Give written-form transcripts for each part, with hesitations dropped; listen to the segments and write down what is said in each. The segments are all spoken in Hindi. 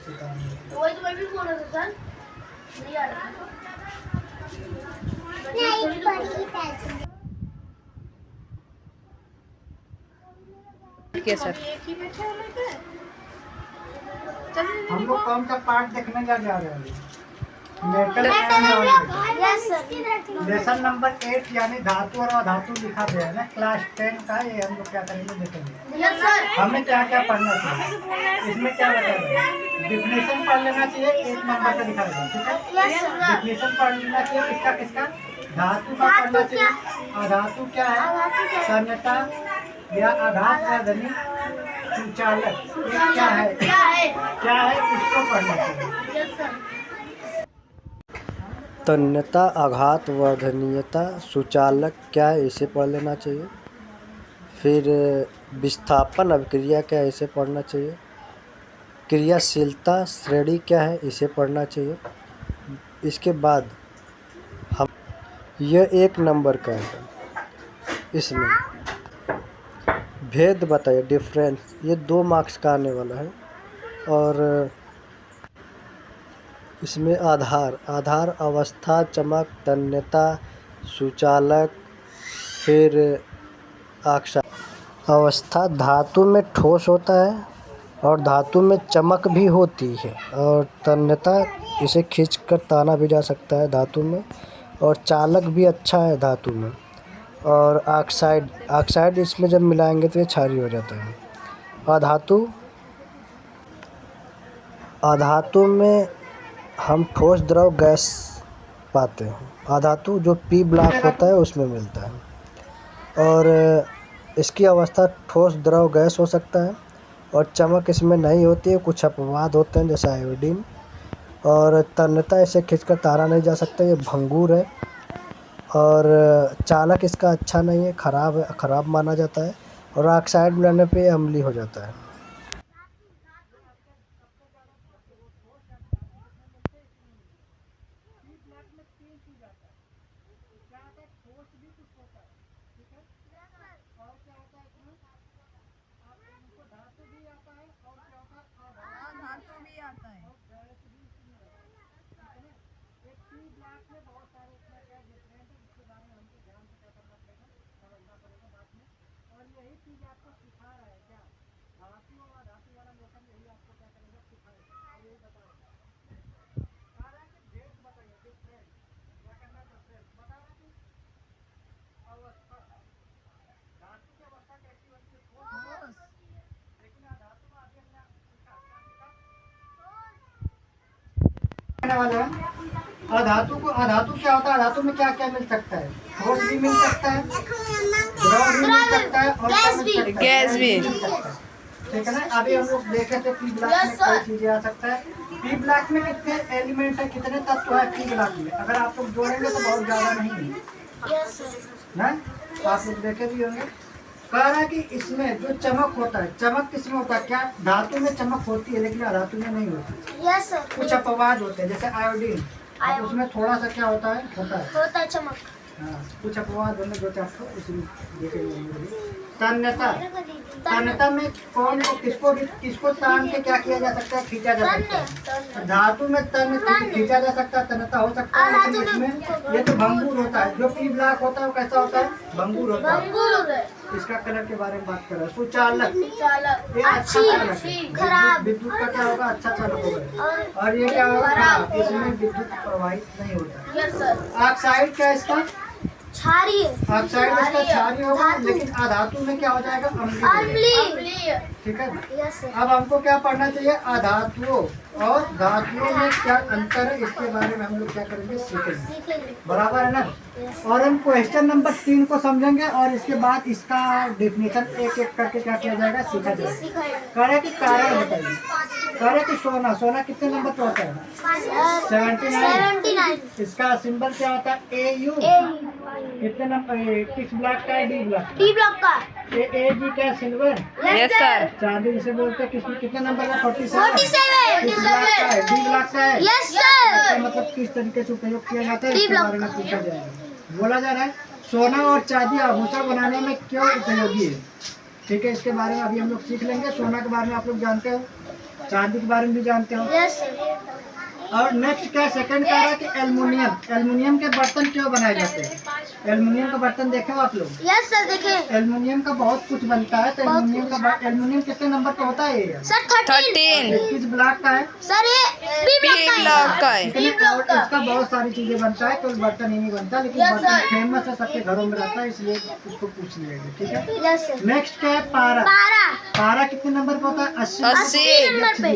वही तो मैं भी बोल रहा था सर, नहीं आ रहा क्या सर? हम लोग कौन सा पार्ट देखने जा रहे हैं? Metal yes sir. Lesson number 8 यानी धातु और अधातु लिखा गया है ना, क्लास 10 का। ये हम लोग क्या करेंगे देखेंगे। Yes sir. हमें क्या क्या पढ़ना चाहिए, इसमें क्या बता रहे हैं। डिफिनेशन पढ़ लेना चाहिए, 1 नंबर का दिखा रहे हैं, ठीक है। Yes sir. डिफिनेशन पढ़ लेना चाहिए, किसका किसका, धातु का पढ़ना चाहिए। अधातु क्या है, तन्यता या आघात वर्धनी सुचालक, ये क्या है, क्या है इसको पढ़ना चाहिए। Yes sir. तन्यता, आघात, वर्धनीयता, सुचालक क्या है इसे पढ़ लेना चाहिए। फिर विस्थापन अभिक्रिया क्या है इसे पढ़ना चाहिए। क्रियाशीलता श्रेणी क्या है इसे पढ़ना चाहिए। इसके बाद हम यह 1 नंबर का है, इसमें भेद बताइए, डिफरेंस, ये 2 मार्क्स का आने वाला है। और इसमें आधार अवस्था, चमक, तन्यता, सुचालक, फिर ऑक्साइड। अवस्था धातु में ठोस होता है और धातु में चमक भी होती है। और तन्यता, इसे खींचकर ताना भी जा सकता है धातु में। और चालक भी अच्छा है धातु में। और ऑक्साइड इसमें जब मिलाएंगे तो ये क्षारीय हो जाता है। अधातु में हम ठोस द्रव गैस पाते हैं। अधातु जो पी ब्लॉक होता है उसमें मिलता है। और इसकी अवस्था ठोस द्रव गैस हो सकता है। और चमक इसमें नहीं होती है, कुछ अपवाद होते हैं जैसे आयोडीन। और तन्यता, इसे खींचकर तारा नहीं जा सकता, ये भंगुर है। और चालक इसका अच्छा नहीं है, ख़राब माना जाता है। और ऑक्साइड मिलाने पे अम्लीय हो जाता है। अधातु क्या होता है, अधातु में क्या क्या मिल सकता है, ठोस भी मिल सकता है, द्रव भी मिल सकता है, और गैस भी। ठीक है ना। अभी हम लोग देखे थे पी ब्लॉक में कई चीजें आ सकता है। पी ब्लॉक में कितने एलिमेंट है, कितने तत्व है पी ब्लॉक में, अगर आप लोग जोड़ेंगे तो बहुत ज्यादा नहीं है ना। आप लोग देखे भी होंगे। कह रहा है कि इसमें जो चमक होता है, चमक किसमें होता है, क्या धातु में चमक होती है लेकिन अधातु में नहीं होती। Yes sir. कुछ अपवाद होते हैं जैसे आयोडीन, उसमें थोड़ा सा क्या होता है चमक। हाँ, कुछ अपवाद होने जो आपको इसमें देखेंगे। तन्यता में कौन को किसको तान के क्या किया जा सकता है, खींचा जा सकता है। धातु में तन खींचा जा सकता है, तन्यता हो सकता है। लेकिन इसमें ये तो भंगुर होता है। जो पी ब्लॉक होता है वो कैसा होता है, भंगुर होता है। इसका कलर के बारे में बात कर रहे हैं। सुचालक, ये अच्छा चालक है। विद्युत का क्या होगा, अच्छा चालक होगा। और ये क्या होगा, इसमें विद्युत प्रवाहित नहीं होता। ऑक्साइड क्या है इसका, क्षारीय। ऑक्साइड इसका क्षारीय होगा, लेकिन अधातु में क्या हो जाएगा, अम्लीय। ठीक है। Yes sir. अब हमको क्या पढ़ना चाहिए, अधातुओं और धातुओं में क्या अंतर है, इसके बारे में हम लोग क्या करेंगे, सीखेंगे। बराबर है ना। और हम क्वेश्चन नंबर 3 को समझेंगे और इसके बाद इसका डेफिनेशन एक एक करके क्या किया जाएगा, सीखा जाएगा। करे कि कारण बताइए, करे कि सोना कितने नंबर पे होता है, 79। इसका सिंबल क्या होता है, AU। कितने नंबर, किस ब्लॉक का है, डी ब्लॉक का। AG क्या, सिल्वर। Yes sir. चांदी जिसे बोलते हैं, कितने नंबर का, 47। किस ब्लॉक का है, डी ब्लॉक का है। Yes sir. इसका मतलब किस तरीके से उपयोग किया जाता है, इसके बारे में पूछा जाएगा। बोला जा रहा है सोना और चांदी आभूषण बनाने में क्यों उपयोगी है। ठीक है, इसके बारे में अभी हम लोग सीख लेंगे। सोना के बारे में आप लोग जानते हो, चांदी के बारे में भी जानते हो। Yes sir. और नेक्स्ट क्या सेकंड कह रहा है कि एल्युमिनियम। एल्युमिनियम के बर्तन क्यों बनाए जाते हैं? एल्युमिनियम का बर्तन देखे हो आप लोग? यस सर देखे। एल्युमिनियम का बहुत कुछ बनता है। तो एल्युमिनियम कितने नंबर पे होता है ये? सर 13। किस ब्लॉक का है? सर ये पी ब्लॉक का है। और इसका बहुत सारी चीजें बनता है, तो बर्तन ही नहीं बनता, लेकिन बर्तन फेमस है, सबके घरों में रहता है, इसलिए उसको पूछ लिया। ठीक है। Yes sir. नेक्स्ट क्या है? पारा। पारा कितने नंबर पे होता है? 80 नंबर पे।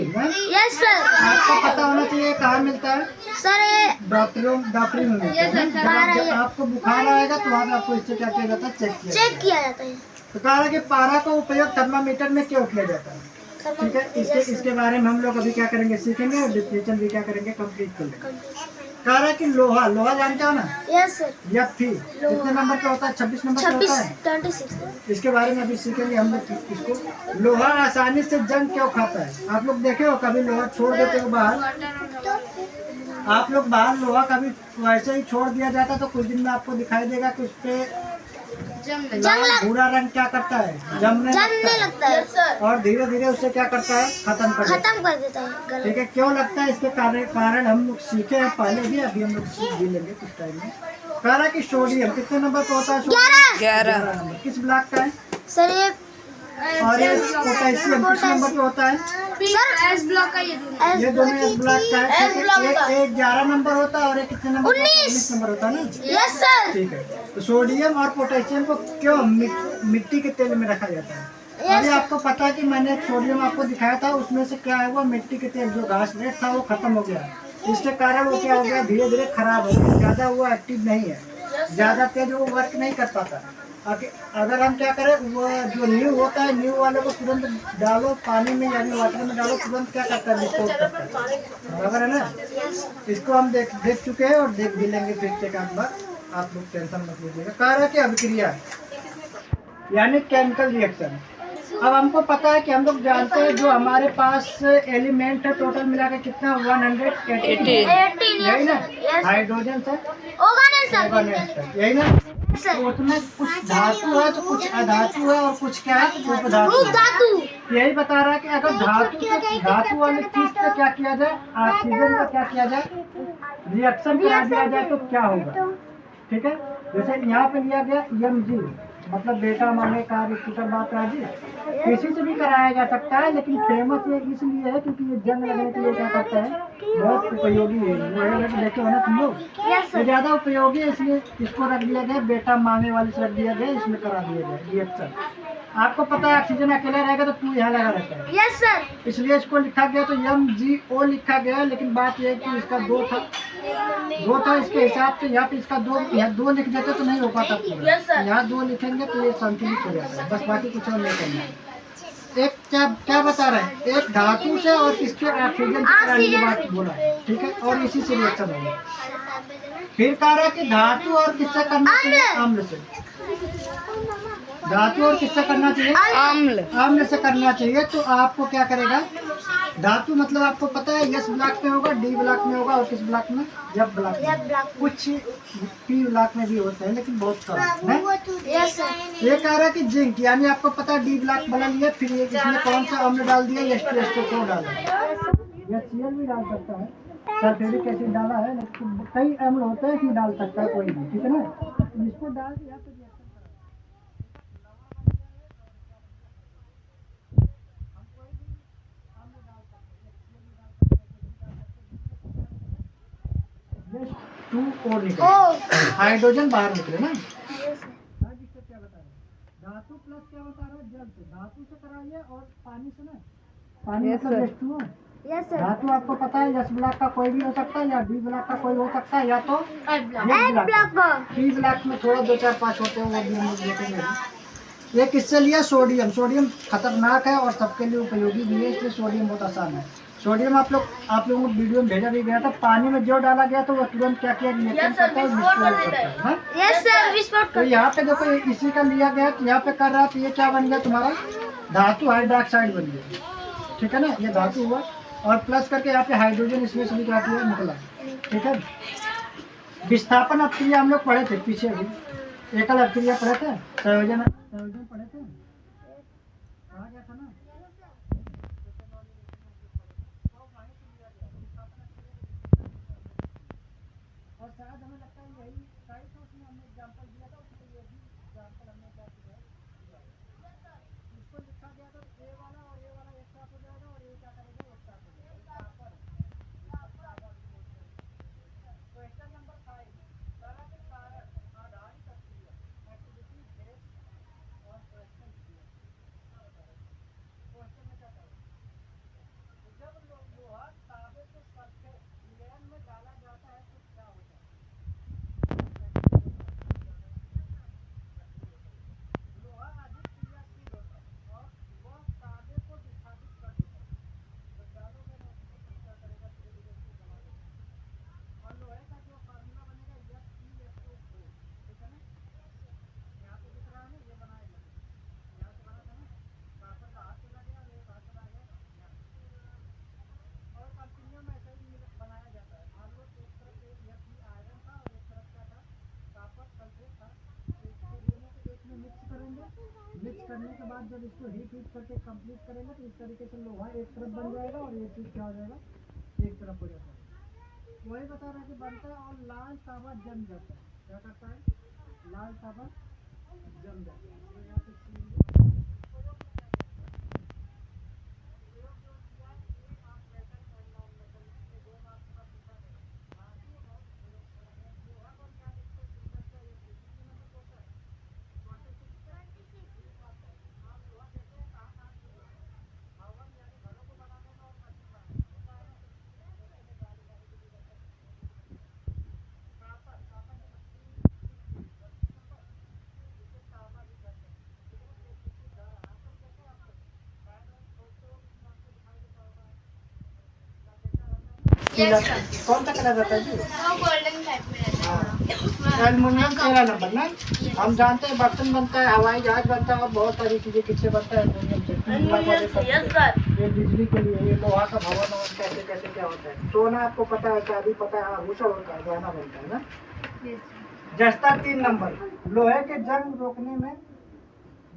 Yes sir. आपको पता होना चाहिए कहाँ मिलता है? सर ये डॉक्टरों में मिलता है। जब आपको बुखार आएगा तो वहाँ पे आपको इससे क्या किया जाता है? चेक किया जाता है। तो कहा कि पारा का उपयोग थर्मामीटर में क्यों किया जाता है? ठीक है। इसके बारे में हम लोग अभी क्या करेंगे, सीखेंगे, और डिफिनेशन भी क्या करेंगे, कंप्लीट कर लेंगे। कह रहा है कि लोहा जानते हो ना? Yes sir. कितने नंबर पे होता है? 26 नंबर पे होता है। 26। इसके बारे में अभी सीखेंगे हम लोग इसको। लोहा आसानी से जंग क्यों खाता है? आप लोग देखे हो कभी लोहा छोड़ देते हो बाहर? आप लोग बाहर लोहा कभी वैसे ही छोड़ दिया जाता तो कुछ दिन में आपको दिखाई देगा कि उस पे भूरा रंग क्या करता है? जमने लगता है। और धीरे धीरे उससे क्या करता है? खत्म कर देता है। ठीक है। क्यों लगता है? इसके कारण हम लोग सीखे हैं पहले भी, अभी हम लोग सीख भी लेंगे कुछ टाइम में। कह रहा है कि सोडियम कितने नंबर पे होता है? 11 नंबर। किस ब्लॉक का है? सर ये और ये पोटेशियम किस नंबर पे होता है? सर एस ब्लॉक का। ये दोनों एस ब्लॉक का है। एक 11 नंबर होता है और एक कितने नंबर? 19 नंबर होता है ना। Yes sir. ठीक है। तो सोडियम और पोटेशियम को क्यों मिट्टी के तेल में रखा जाता है? अभी आपको पता है कि मैंने एक सोडियम आपको दिखाया था, उसमें से क्या है, वो मिट्टी के तेल जो घास रेट था वो खत्म हो गया। इसके कारण वो क्या हो गया, धीरे धीरे खराब हो गया। ज़्यादा वो एक्टिव नहीं है, ज़्यादा तेज वो वर्क नहीं कर पाता। अगर हम क्या करें, वो जो न्यू होता है, न्यू वाले को तुरंत डालो पानी में, यानी वाटर में डालो, तुरंत क्या करता है, विस्फोट करता है। बराबर है ना? इसको हम देख चुके हैं और देख भी लेंगे फिर से एक बार, आप लोग टेंशन मत लीजिएगा। कार्य की अभिक्रिया यानी केमिकल रिएक्शन। अब हमको पता है कि हम लोग जानते हैं जो हमारे पास एलिमेंट है टोटल मिला के कितना, 118, यही ना? हाइड्रोजन से यही ना? तो उसमें कुछ धातु है तो कुछ अधातु है और कुछ क्या है, उपधातु। यही बता रहा है कि अगर धातु वाली चीज से क्या किया जाए, ऑक्सीजन का क्या किया जाए, रिएक्शन करा दिया जाए तो क्या होगा? ठीक है। जैसे यहाँ पे लिया गया Mg, मतलब बेटा माने कार्य बात राजी, किसी से भी कराया जा सकता है, लेकिन फेमस ये इसलिए है क्योंकि ये जंग लगने के लिए क्या करता है, बहुत उपयोगी है। वो देखे हो ना तुम लोग, ये ज़्यादा उपयोगी है, इसलिए इसको रख दिया गया, बेटा मांगे वाले से रख दिया गया, इसमें करा दिया गया रिएक्शन। आपको पता है ऑक्सीजन अकेला रहेगा तो तू यहाँ लगा रहता है। Yes sir. इसलिए इसको लिखा गया तो MgO लिखा गया, लेकिन बात यह है कि इसका दो था इसके हिसाब से, यहाँ पे इसका यहाँ दो लिख देते तो नहीं हो पाता पूरा। यहाँ दो लिखेंगे तो ये संतुलित हो जाता है, बस बाकी कुछ और नहीं करना है। एक क्या बता रहे हैं, एक धातु से और किसके ऑक्सीजन की बात बोला है। ठीक है। और इसी से रिएक्शन होगा। फिर कह रहा है कि धातु और किससे करना चाहिए, अम्ल से। धातु और किससे करना चाहिए, अम्ल से करना चाहिए। तो आपको क्या करेगा, धातु मतलब आपको पता है एस ब्लॉक में होगा, डी ब्लॉक में होगा, और किस ब्लॉक में, एफ ब्लॉक में। कुछ पी ब्लॉक में भी होते हैं लेकिन बहुत कम है। ये कह रहा है कि जिंक, यानी आपको पता है डी ब्लॉक बना लिया, फिर ये इसमें कौन सा अम्ल डाल दिया, H2SO4 डाला, या Cl भी डाल सकता है, सल्फ्यूरिक एसिड डाला है, लेकिन कई अम्ल होते हैं कि डाल सकता है कोई भी। ठीक है ना? इसको डाल दिया तो हाइड्रोजन बाहर निकले ना। क्या बता रहे, धातु प्लस क्या बता रहा है, जल से। धातु से कराइए और पानी से ना, पानी मतलब H2O। धातु आपको पता है एस ब्लॉक का कोई भी हो सकता है, या डी ब्लॉक का कोई हो सकता है, या तो डी ब्लॉक में थोड़ा 2, 4, 5 होते हैं, वो भी हम लोग देखेंगे। ये किससे लिया, सोडियम। सोडियम खतरनाक है और सबके लिए उपयोगी भी है, इसलिए सोडियम बहुत आसान है। सोडियम आप लोगों को वीडियो में भेजा भी गया था, पानी में जो डाला गया तो वो तुरंत क्या किया, रिएक्शन करता है, विस्फोट करता है। तो यहाँ पे देखो इसी का लिया गया, तो यहाँ पे कर रहा है, तो ये क्या बन गया तुम्हारा, धातु हाइड्रोक्साइड बन गया। ठीक है ना? ये धातु हुआ, और प्लस करके यहाँ पे हाइड्रोजन इसमें से क्या किया, निकला। ठीक है। विस्थापन अभिक्रिया हम लोग पढ़े थे पीछे भी, एकल अभिक्रिया पढ़े थे, संयोजन पढ़े थे, कहा गया था ना। बाद हमें लगता है यही सही था, उसमें हमने एग्जाम्पल दिया था, उसमें ये भी एग्जाम्पल हमने क्या किया है, इसको लिखा गया तो ए वाला और ए वाला एक साथ हो जाएगा और ये क्या करेगा एक साथ हो जाएगा। क्वेश्चन नंबर 5, तरह के कारण आधारित क्रिया एक्टिविटी बेस्ड और क्वेश्चन क्वेश्चन में क्या करें, जब लोहा तांबे के सरफेस विलयन में डाला जाता है तो क्या होता है। लोहा अधिक क्रियाशील होता है और वह तांबे को विस्थापित कर देता है, तो डालोगे ना क्या करेगा, धीरे धीरे उसको जमा देगा। और लोहे का जो फार्मूला बनेगा FeSO4, ठीक है ना, यहाँ पे दिख रहा है ना, ये बनाएगा, यहाँ से बना था ना, कापर का हाथ चला गया और एक हाथ चला गया यहाँ। और कंटिन्यू में ऐसे ही बनाया जाता है। मान लो एक तरफ एक आयरन था और एक तरफ क्या था, कापर सल्फेट था, तो इसको दोनों को एक में मिक्स करेंगे। मिक्स करने के बाद जब इसको हीट करके कंप्लीट करेंगे तो इस तरीके से लोहा एक तरफ बन जाएगा और ये चीज़ क्या हो जाएगा, एक तरफ हो जाता है। वही बता रहा है कि बनता है और लाल तांबा जम जाता है। क्या करता है, लाल तांबा जम जाता है। तो यहाँ पे कौन सा कलर रहता है जी, गोल्डन टाइप में रहता है। एल्युमिनियम 13 नंबर ना। हम जानते हैं बर्तन बनता है, हवाई जहाज बनता है और बहुत सारी चीजें किससे बनता है, एल्युमिनियम से। Yes sir. ये बिजली के लिए, ये लोहा का भवन कैसे कैसे क्या होता है। सोना आपको पता है, चांदी पता है, आभूषण होता है, गहना बनता है ना। जस्ता 3 नंबर, लोहे के जंग रोकने में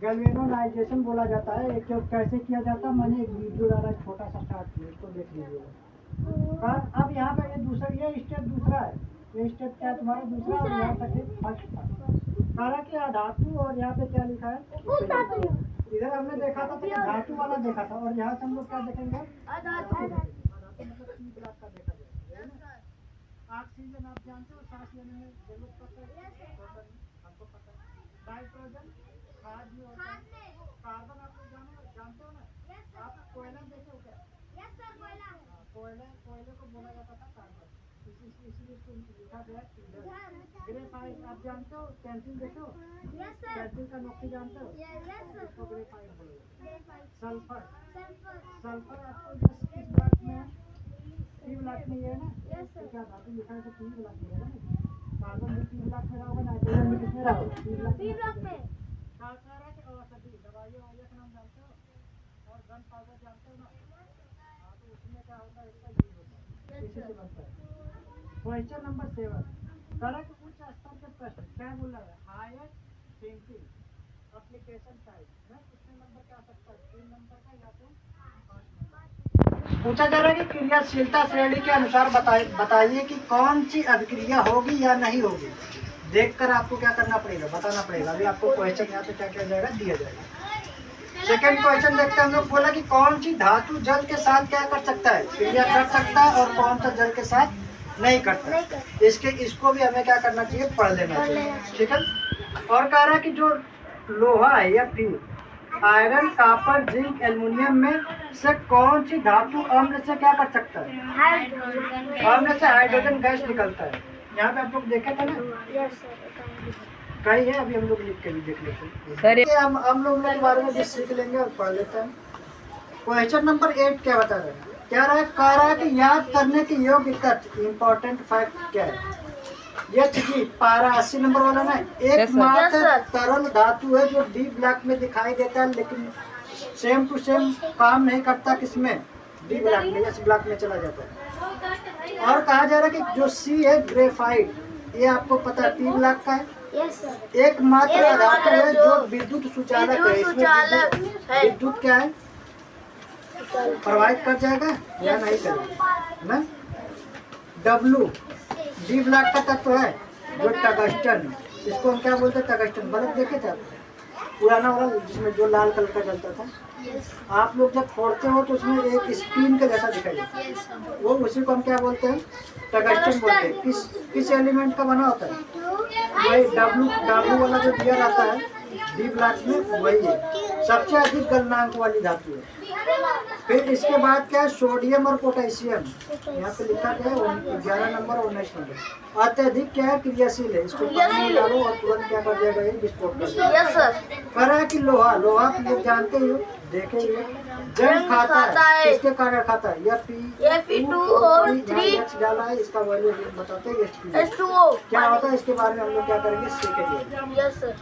गैल्वेनोलाइजेशन बोला जाता है। एक कैसे किया जाता है, मैंने एक वीडियो डाला छोटा सा शॉर्ट, इसको देख लीजिएगा। अब यहाँ पे ये दूसरा, ये स्टेप दूसरा है, ये स्टेप क्या है तुम्हारा दूसरा और यहाँ तक फर्स्ट था। सारा क्या धातु और यहाँ पे क्या लिखा है, इधर हमने देखा था तो ये धातु वाला देखा था और यहाँ से हम लोग क्या देखेंगे, ऑक्सीजन आप जानते हो सांस लेने में जरूरत पड़ता है, हमको पता है। नाइट्रोजन खाद भी होता है, कार्बन आप लोग जानते हो ना, आप कोयला देखे हो क्या, कोयले को बोला जाता था कार्बन, इसीलिए इसको लिखा गया ईंधन। ग्रेफाइट आप जानते हो, पेंसिल देखो, पेंसिल का नोकी जानते हो, इसको ग्रेफाइट बोला। सल्फर, सल्फर आपको किस ब्लॉक में है, P ब्लॉक में है ना, क्या धातु लिखा है तो P ब्लॉक में है ना। कार्बन भी P ब्लॉक में रहा होगा, नाइट्रोजन भी किसमें रहा होगा, P ब्लॉक में। औषधि दवाइयाँ का नाम जानते हो, और गन पाउडर जानते हो ना, तो उसमें क्या होता है, इसका यूज होता है, इसी से बनता है। क्वेश्चन नंबर 7, तरह के उच्च स्तर के प्रश्न क्या बोल रहा है, हायर थिंकिंग एप्लीकेशन टाइप में कितने नंबर का आ सकता है, 3 नंबर का या तो 5 नंबर। पूछा जा रहा है कि क्रियाशीलता श्रेणी के अनुसार बताइए कि कौन सी अभिक्रिया होगी या नहीं होगी। देखकर आपको क्या करना पड़ेगा, बताना पड़ेगा। अभी आपको क्वेश्चन यहाँ पे क्या किया जाएगा, दिया जाएगा। सेकंड क्वेश्चन देखते हैं हम लोग। बोला कि कौन सी धातु जल के साथ क्या कर सकता है, क्रिया कर सकता है और कौन सा जल के साथ नहीं करता। इसको भी हमें क्या करना चाहिए, पढ़ लेना चाहिए, ठीक है। और कह रहा है कि जो लोहा है या फिर आयरन, कापर, जिंक, एल्युमिनियम में से कौन सी धातु अम्ल से क्या कर सकता है, अम्ल से हाइड्रोजन गैस निकलता है। यहाँ पे आप लोग देखे थे ना, कहीं है, अभी हम लोग लिख के भी देख लेते हैं। हम लोग के बारे में भी सीख लेंगे और पढ़ लेते हैं। क्वेश्चन नंबर 8 क्या बता रहे हैं, क्या रहा है, कह रहा है कि याद करने के योग्य तथ्य इंपॉर्टेंट फैक्ट क्या है। ये जी पारा 80 नंबर वाला ना, एकमात्र तरल धातु है जो डी ब्लॉक में दिखाई देता है लेकिन सेम टू सेम काम नहीं करता, किसमें, डी ब्लॉक में, एस ब्लॉक में चला जाता है। और कहा जा रहा है कि जो सी है ग्रेफाइट, ये आपको पता है पी ब्लॉक का है, एकमात्र धातु है जो विद्युत सुचालक है। इसमें विद्युत क्या है, प्रवाहित कर जाएगा या नहीं करेगा ना। डी ब्लॉक का तत्व है जो टंगस्टन, इसको हम क्या बोलते हैं, टंगस्टन। बल्ब देखे थे आप पुराना वाला जिसमें जो लाल कलर का जलता था, आप लोग जब फोड़ते हो तो उसमें एक स्पिन के जैसा दिखाई देता है, वो उसी को हम क्या बोलते हैं, टंगस्टन बोलते हैं। किस एलिमेंट का बना होता है, वही डब्ल्यू वाला जो दिया रहता है डी ब्लॉक में, वही है सबसे अधिक गलनांक वाली धातु है। फिर इसके बाद क्या है, सोडियम और पोटेशियम, यहाँ पे लिखा गया है 11 नंबर और 19 नंबर। अत्यधिक क्या है, क्रियाशील है, इसको पानी में डालो और तुरंत क्या कर देगा, ये विस्फोट कर देगा। Yes sir. कह रहा है कि लोहा आप लोग जानते हो, देखे ही जंग खाता है, किसके कारण खाता है, या Fe2 और 3 H डाला है, इसका वैल्यू बताते हैं H2O। क्या होता है, इसके बारे में हम लोग क्या करेंगे, सीखेंगे। Yes sir.